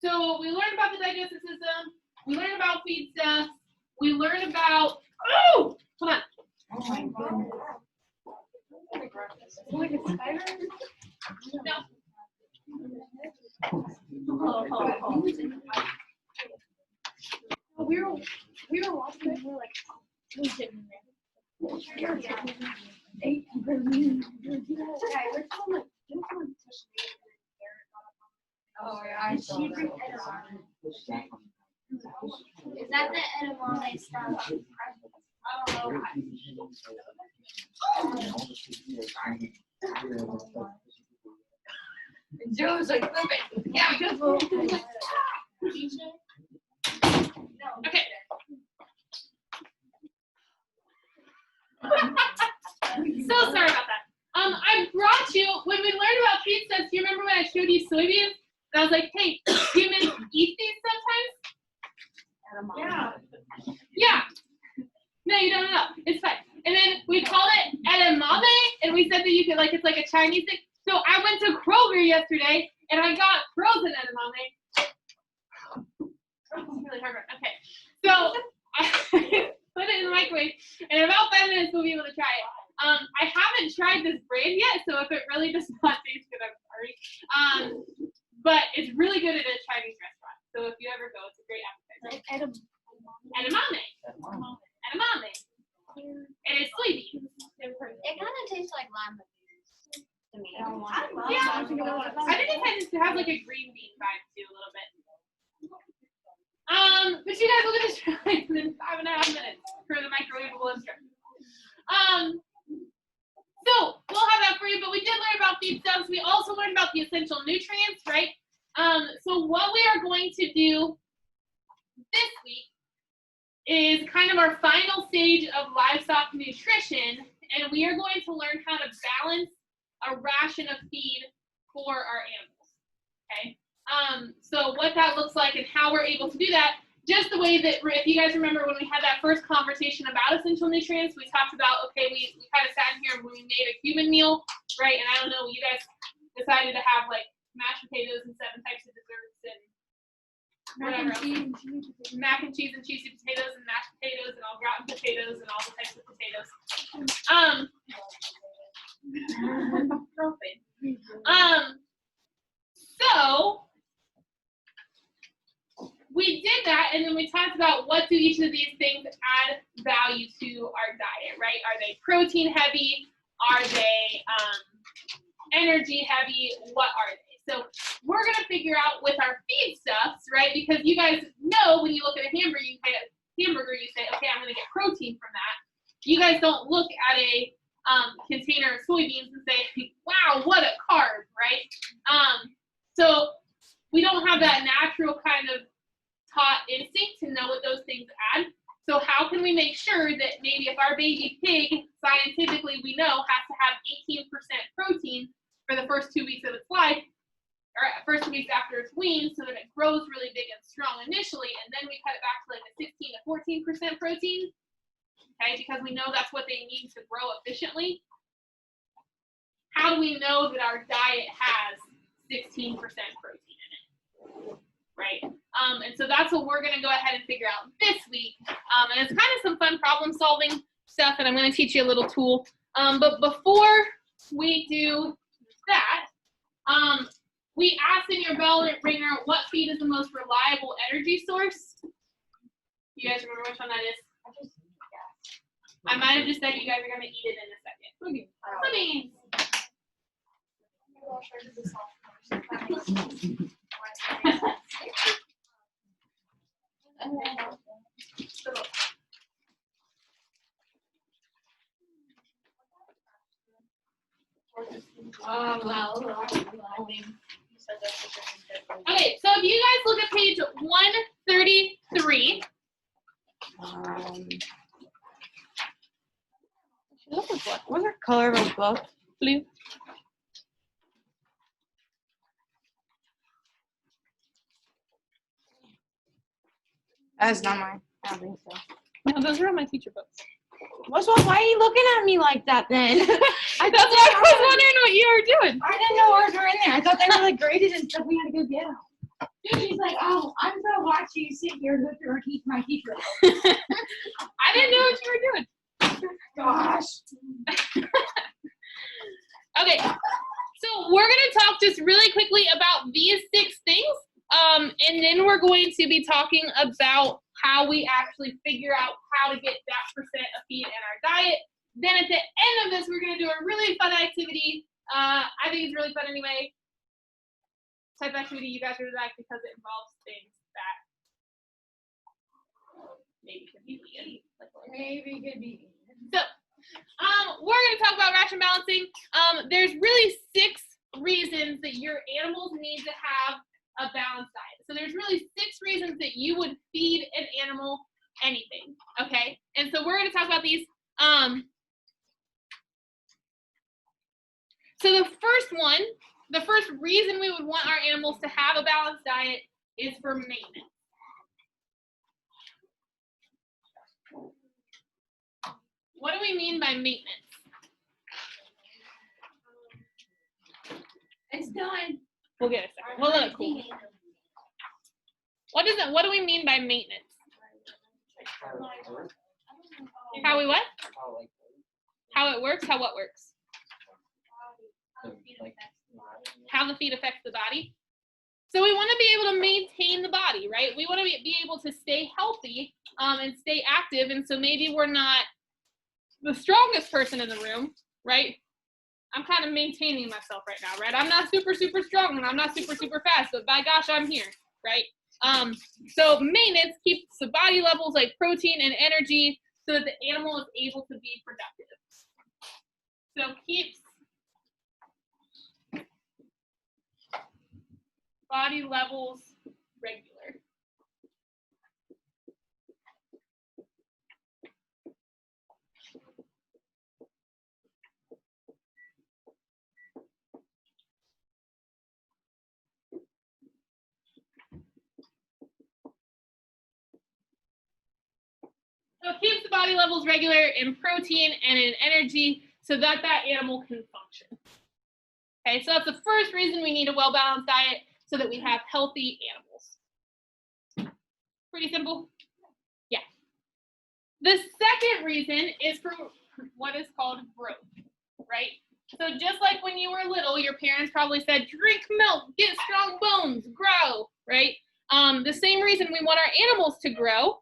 So we learned about the digestive system. We learned about feed stuff. We learned about, oh, hold on. Oh my goodness. Like a spider? No. We were watching it. We were like, Oh yeah, I saw that. Is that the edamame stuff? I don't know. Joe's like flipping. Yeah, just move. Okay. So sorry about that. I brought you, when we learned about feed stuff, do you remember when I showed you soybeans? And I was like, hey, humans eat these sometimes? Yeah. Yeah. No, you don't know. It's fine. And then we called it edamame, and we said that you could, like, it's like a Chinese thing. So I went to Kroger yesterday, and I got frozen edamame. It's really hard. Okay. So I put it in the microwave, and in about 5 minutes we'll be able to try it. I haven't tried this brand yet, so if it really does not taste good, I'm sorry. But it's really good at a Chinese restaurant. So if you ever go, it's a great appetizer. Edamame. Edamame. And it's soybeans. It kind of tastes like lima beans to me. Yeah. I think it has like a green bean vibe too, a little bit. But you guys will get to try in 5.5 minutes for the microwavable instructions. So we'll have that for you, but we did learn about feed stuffs. We also learned about the essential nutrients, right? So what we are going to do this week is kind of our final stage of livestock nutrition, and we are going to learn how to balance a ration of feed for our animals, okay? So what that looks like and how we're able to do that, just the way that, if you guys remember when we had that first conversation about essential nutrients, we talked about, okay, we kind of sat in here when we made a human meal, right? And I don't know, you guys decided to have like mashed potatoes and 7 types of desserts and whatever else. Mac and cheese and cheesy potatoes and mashed potatoes and all rotten potatoes and all the types of potatoes. So we did that, and then we talked about what do each of these things add value to our diet, right? Are they protein heavy? Are they energy heavy? What are they? So we're going to figure out with our feed stuffs, right? Because you guys know when you look at a hamburger, you say, okay, I'm going to get protein from that. You guys don't look at a container of soybeans and say, wow, what a carb, right? So we don't have that natural kind of taught instinct to know what those things add. So how can we make sure that maybe if our baby pig, scientifically we know, has to have 18% protein for the first 2 weeks of its life, or first 2 weeks after it's weaned, so that it grows really big and strong initially, and then we cut it back to like a 16 to 14% protein, okay, because we know that's what they need to grow efficiently. How do we know that our diet has 16% protein in it, right? And so that's what we're going to go ahead and figure out this week. And it's kind of some fun problem solving stuff, and I'm going to teach you a little tool. But before we do that, we asked in your bell ringer what feed is the most reliable energy source. You guys remember which one that is? I might have just said you guys are going to eat it in a second. Soybeans. Okay, so if you guys look at page 133. What's the color of a book? Blue. That's not mine. I don't think so. No, those are on my teacher books. What's wrong? Why are you looking at me like that then? That's why I was wondering what you were doing. I didn't know ours were in there. I thought they were like graded and stuff we had to go get them. She's like, oh, I'm gonna watch you sit here and go through and teach my teacher. I didn't know what you were doing. Gosh. Okay, so we're gonna talk just really quickly about these 6 things, and then we're going to be talking about how we actually figure out how to get that percent of feed in our diet. Then at the end of this, we're gonna do a really fun activity. I think it's really fun anyway. Type of activity you guys really like because it involves things that maybe could be vegan. Maybe could be. So, we're going to talk about ration balancing. There's really 6 reasons that your animals need to have a balanced diet. So there's really 6 reasons that you would feed an animal anything, okay? And so we're going to talk about these. So the first reason we would want our animals to have a balanced diet is for maintenance. What do we mean by maintenance? It's done. We'll get a second. We'll let it cool. What do we mean by maintenance? How we what? How it works? How what works? How the feed affects the body. So we want to be able to maintain the body, right? We want to be able to stay healthy and stay active. And so maybe we're not the strongest person in the room, right? I'm kind of maintaining myself right now, right? I'm not super, super strong and I'm not super, super fast, but by gosh, I'm here, right? So maintenance keeps the body levels like protein and energy so that the animal is able to be productive. So keeps body levels regular. So it keeps the body levels regular in protein and in energy so that that animal can function. Okay, so that's the first reason we need a well-balanced diet, so that we have healthy animals. Pretty simple? Yeah. The second reason is for what is called growth, right? So just like when you were little, your parents probably said, drink milk, get strong bones, grow, right? The same reason we want our animals to grow.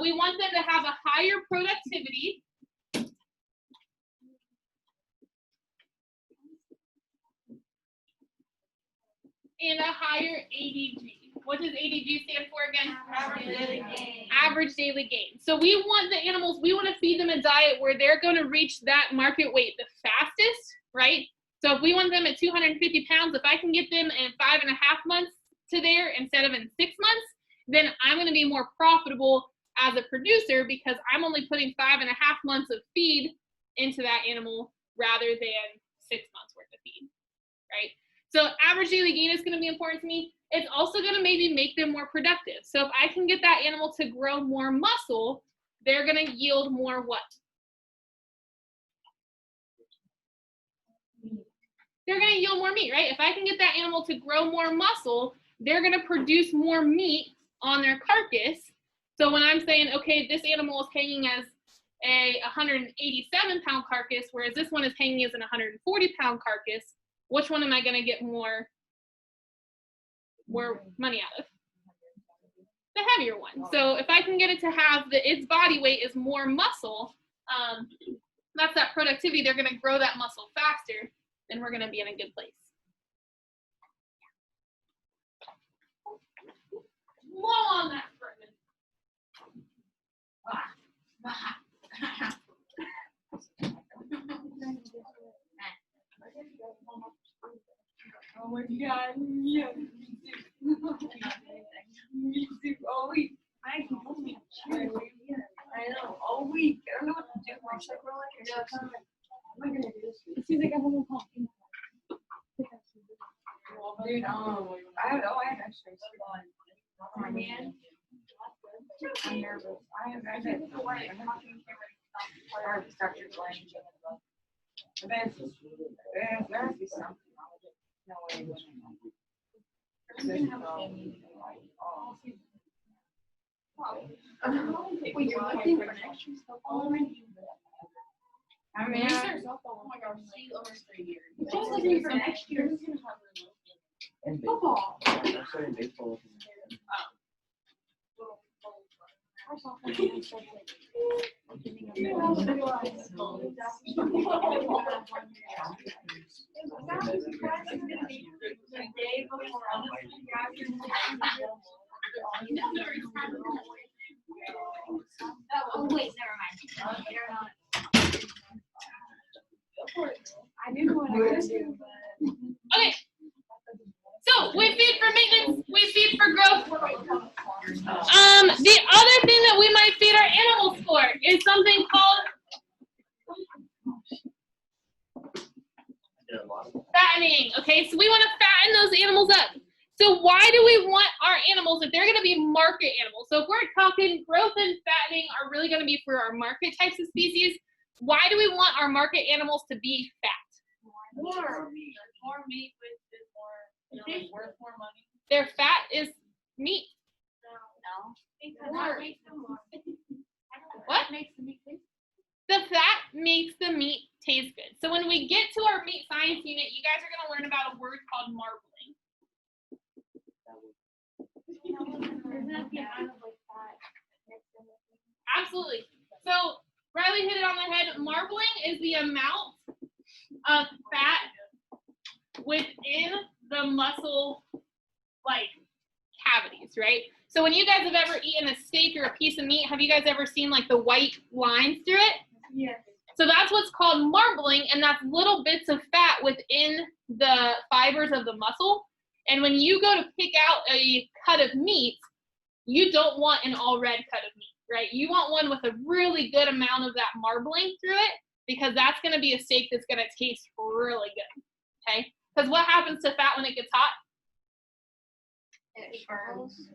We want them to have a higher productivity and a higher ADG. What does ADG stand for again? Average daily gain. Average daily gain. So we want the animals, we want to feed them a diet where they're going to reach that market weight the fastest, right? So if we want them at 250 pounds, if I can get them in 5.5 months to there instead of in 6 months, then I'm going to be more profitable as a producer because I'm only putting 5.5 months of feed into that animal rather than 6 months worth of feed, right? So average daily gain is going to be important to me. It's also going to maybe make them more productive. So if I can get that animal to grow more muscle, they're going to yield more what? They're going to yield more meat, right? If I can get that animal to grow more muscle, they're going to produce more meat on their carcass. So when I'm saying, okay, this animal is hanging as a 187-pound carcass, whereas this one is hanging as an 140-pound carcass, which one am I going to get more money out of? The heavier one. So if I can get it to have its body weight is more muscle, that's that productivity. They're going to grow that muscle faster, then we're going to be in a good place. More on that for a minute. Oh my God, yeah, me too. Me too, all week. I know, all week. I don't know what to do. I'm like, what am I gonna do? It seems like I'm home coffee. Dude, I have x-rays on my hand. I'm nervous. I have x-rays. I started playing. There has to be something. No way. Wait, you're looking for next year's football? I mean, Oh my gosh, she's almost 3 years. Just looking for next year's football. Oh, wait, never mind. They're not. I knew what I was doing, but. Okay. So we feed for maintenance, we feed for growth. The other thing that we might feed our animals for is something called fattening. Okay, so we want to fatten those animals up. So why do we want our animals, if they're going to be market animals, so if we're talking growth and fattening are really going to be for our market types of species, why do we want our market animals to be fat? More meat, which is more, worth more money. Their fat is meat. No. Because that makes them more. What? Makes the meat taste. The fat makes the meat taste good. So when we get to our meat science unit, you guys are going to learn about a word called marbling. Absolutely. So Riley hit it on the head. Marbling is the amount of fat within the muscle, like, cavities, right? So when you guys have ever eaten a steak or a piece of meat, have you guys ever seen like the white lines through it? Yes. So that's what's called marbling, and that's little bits of fat within the fibers of the muscle. And when you go to pick out a cut of meat, you don't want an all red cut of meat, right? You want one with a really good amount of that marbling through it, because that's going to be a steak that's going to taste really good, okay? Because what happens to fat when it gets hot? It burns.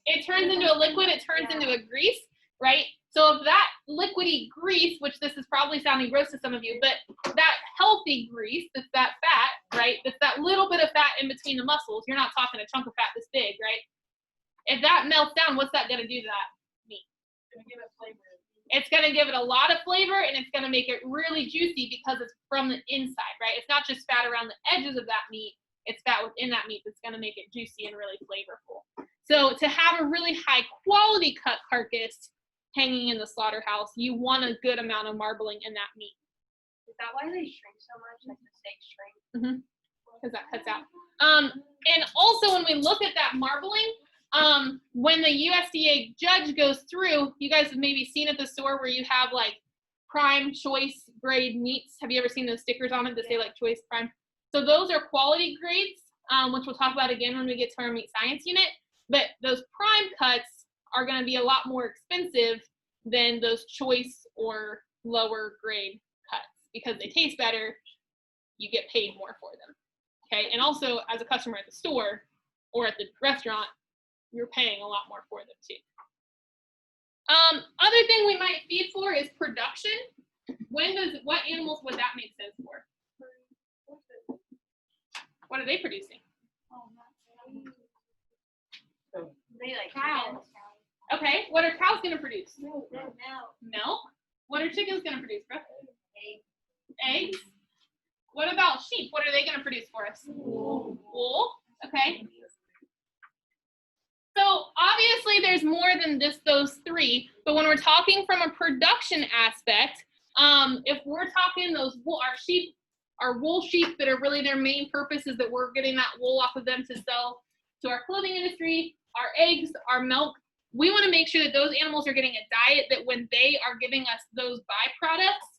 It turns into a liquid, it turns into a grease, right? So if that liquidy grease, which this is probably sounding gross to some of you, but that healthy grease, that's that fat, right? That's that little bit of fat in between the muscles. You're not talking a chunk of fat this big, right? If that melts down, what's that going to do to that meat? It's gonna give it flavor. It's going to give it a lot of flavor, and it's going to make it really juicy because it's from the inside, right? It's not just fat around the edges of that meat. It's fat within that meat that's going to make it juicy and really flavorful. So to have a really high quality cut carcass hanging in the slaughterhouse, you want a good amount of marbling in that meat. Is that why they shrink so much, like the steak shrink? Because that cuts out. And also when we look at that marbling, when the USDA judge goes through, you guys have maybe seen at the store where you have like prime, choice, grade meats. Have you ever seen those stickers on it that say like choice, prime? So those are quality grades, which we'll talk about again when we get to our meat science unit. But those prime cuts are going to be a lot more expensive than those choice or lower grade cuts because they taste better. You get paid more for them. Okay, and also as a customer at the store or at the restaurant, you're paying a lot more for them too. Other thing we might feed for is production. What animals would that make sense for? What are they producing? They like Cows. Okay, what are cows going to produce? No. Milk. What are chickens going to produce, bro? Eggs. What about sheep? What are they going to produce for us? Wool. Okay. So obviously there's more than just those three, but when we're talking from a production aspect, if we're talking our wool sheep that are really their main purpose is that we're getting that wool off of them to sell to our clothing industry, our eggs, our milk, we want to make sure that those animals are getting a diet that when they are giving us those byproducts,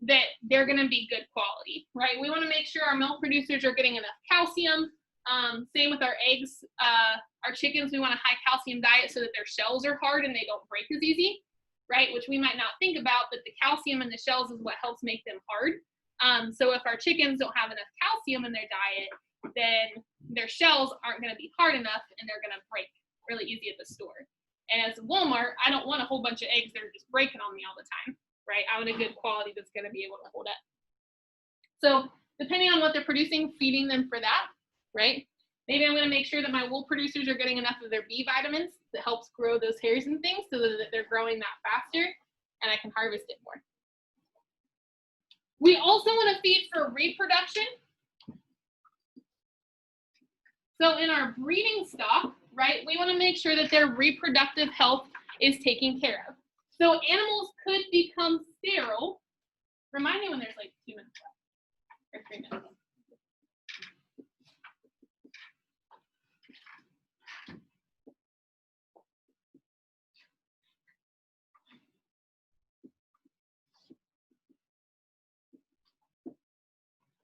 that they're going to be good quality, right? We want to make sure our milk producers are getting enough calcium. Same with our eggs. Our chickens, we want a high calcium diet so that their shells are hard and they don't break as easy, right? Which we might not think about, but the calcium in the shells is what helps make them hard. So if our chickens don't have enough calcium in their diet, then their shells aren't going to be hard enough and they're going to break really easy at the store. And as a Walmart, I don't want a whole bunch of eggs that are just breaking on me all the time, right? I want a good quality that's going to be able to hold up. So depending on what they're producing, feeding them for that, right? Maybe I'm gonna make sure that my wool producers are getting enough of their B vitamins that helps grow those hairs and things so that they're growing that faster and I can harvest it more. We also wanna feed for reproduction. So in our breeding stock, right, we wanna make sure that their reproductive health is taken care of. So animals could become sterile. Remind me when there's like 2 minutes left, or 3 minutes.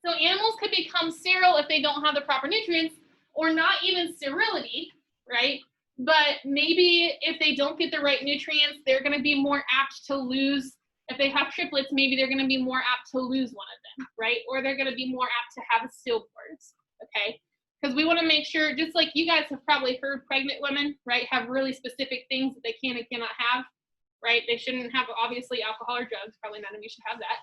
So animals could become sterile if they don't have the proper nutrients, or not even sterility, right? But maybe if they don't get the right nutrients, they're going to be more apt to lose. If they have triplets, maybe they're going to be more apt to lose one of them, right? Or they're going to be more apt to have stillborns, okay? Because we want to make sure, just like you guys have probably heard pregnant women, right, have really specific things that they can and cannot have, right? They shouldn't have, obviously, alcohol or drugs. Probably none of you should have that.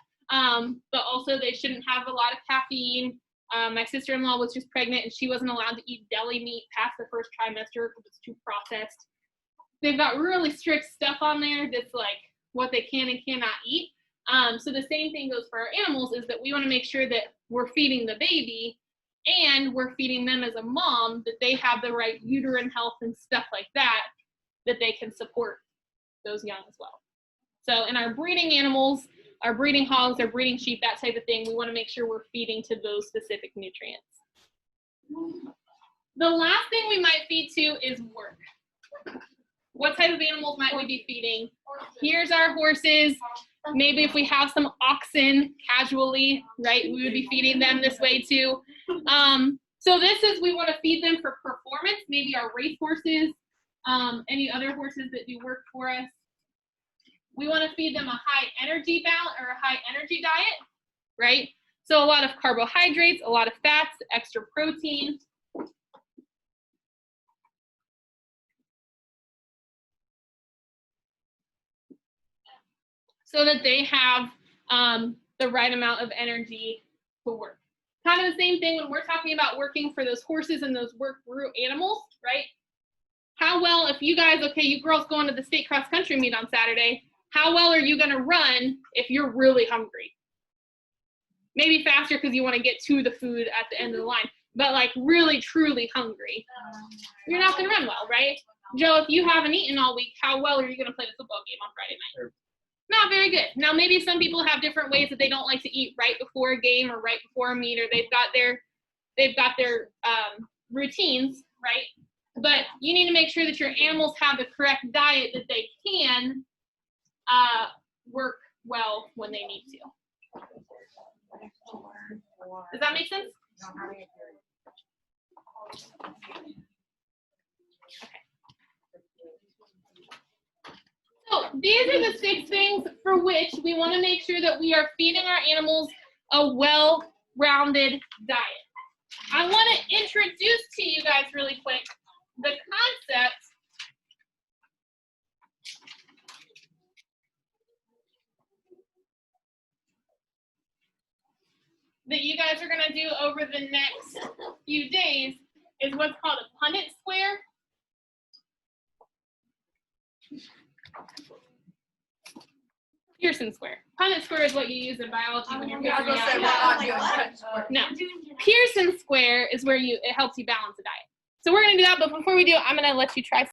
But also they shouldn't have a lot of caffeine. My sister-in-law was just pregnant and she wasn't allowed to eat deli meat past the first trimester because it's too processed. They've got really strict stuff on there that's like what they can and cannot eat. So the same thing goes for our animals, is that we want to make sure that we're feeding the baby and we're feeding them as a mom, that they have the right uterine health and stuff like that, that they can support those young as well. So in our breeding animals, our breeding hogs, our breeding sheep, that type of thing, we want to make sure we're feeding to those specific nutrients. The last thing we might feed to is work. What type of animals might we be feeding? Here's our horses. Maybe if we have some oxen casually, right, we would be feeding them this way too. So this is, we want to feed them for performance, maybe our race horses, any other horses that do work for us. We want to feed them a high energy balance or a high energy diet, right? So a lot of carbohydrates, a lot of fats, extra protein. So that they have the right amount of energy to work. Kind of the same thing when we're talking about working for those horses and those work root animals, right? How well, if you guys, okay, you girls going to the state cross country meet on Saturday, how well are you going to run if you're really hungry? Maybe faster because you want to get to the food at the end of the line, but like really, truly hungry, you're not going to run well, right? Joe, if you haven't eaten all week, how well are you going to play the football game on Friday night? Not very good. Now, maybe some people have different ways that they don't like to eat right before a game or right before a meet, or they've got their routines, right? But you need to make sure that your animals have the correct diet that they can work well when they need to. Does that make sense? Okay. So these are the 6 things for which we want to make sure that we are feeding our animals a well-rounded diet. I want to introduce to you guys really quick the concept that you guys are going to do over the next few days is what's called a Punnett square. Pearson square. Punnett square is what you use in biology when you're figuring out. No. Pearson square is where it helps you balance a diet. So we're going to do that, but before we do, I'm going to let you try